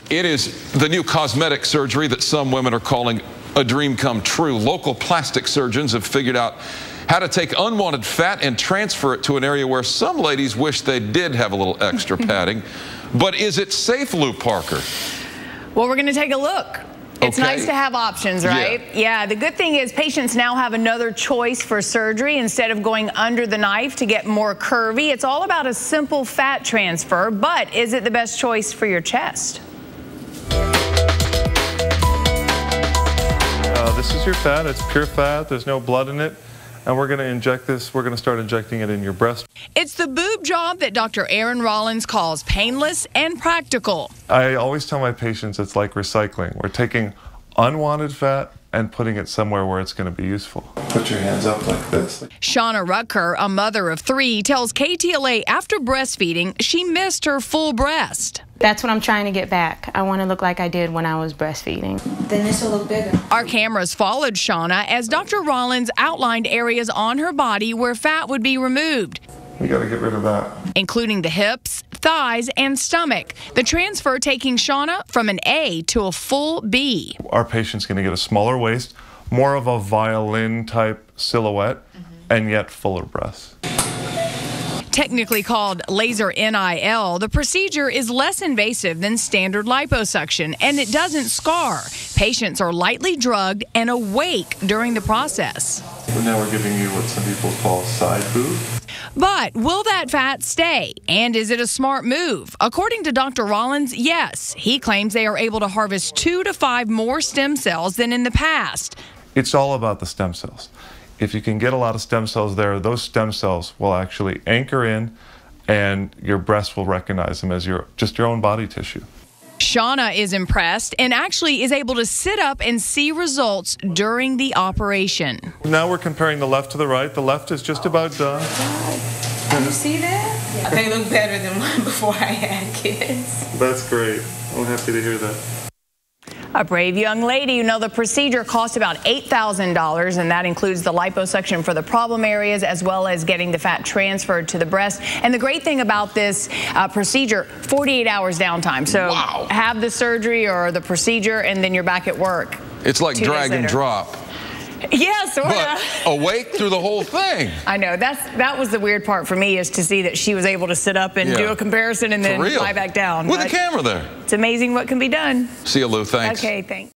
It is the new cosmetic surgery that some women are calling a dream come true. Local plastic surgeons have figured out how to take unwanted fat and transfer it to an area where some ladies wish they did have a little extra padding. But is it safe, Lou Parker? Well, we're going to take a look. It's nice to have options, right? Yeah, the good thing is patients now have another choice for surgery instead of going under the knife to get more curvy. It's all about a simple fat transfer, but is it the best choice for your chest? This is your fat. It's pure fat. There's no blood in it. And we're going to inject this. We're going to start injecting it in your breast. It's the boob job that Dr. Aaron Rollins calls painless and practical. I always tell my patients it's like recycling. We're taking unwanted fat and putting it somewhere where it's going to be useful. Put your hands up like this. Shauna Rutker, a mother of 3, tells KTLA after breastfeeding she missed her full breast. That's what I'm trying to get back. I want to look like I did when I was breastfeeding. Then this will look bigger. Our cameras followed Shauna as Dr. Rollins outlined areas on her body where fat would be removed. You got to get rid of that. Including the hips, thighs, and stomach. The transfer taking Shauna from an A to a full B. Our patient's going to get a smaller waist, more of a violin-type silhouette, and yet fuller breasts. Technically called laser NIL, the procedure is less invasive than standard liposuction, and it doesn't scar. Patients are lightly drugged and awake during the process. So now we're giving you what some people call side boob. But will that fat stay? And is it a smart move? According to Dr. Rollins, yes. He claims they are able to harvest 2 to 5 more stem cells than in the past. It's all about the stem cells. If you can get a lot of stem cells there, those stem cells will actually anchor in and your breast will recognize them as just your own body tissue. Shauna is impressed and actually is able to sit up and see results during the operation. Now we're comparing the left to the right. The left is just about done. Do you see that? Yeah. They look better than before I had kids. That's great. I'm happy to hear that. A brave young lady. You know, the procedure cost about $8,000, and that includes the liposuction for the problem areas as well as getting the fat transferred to the breast. And the great thing about this procedure, 48 hours downtime. So have the surgery or the procedure, and then you're back at work. It's like drag and drop. Yeah, sort of. But awake through the whole thing. I know. That was the weird part for me, is to see that she was able to sit up and do a comparison and then lie back down. With a camera there. It's amazing what can be done. See you, Lou. Thanks. Okay, thanks.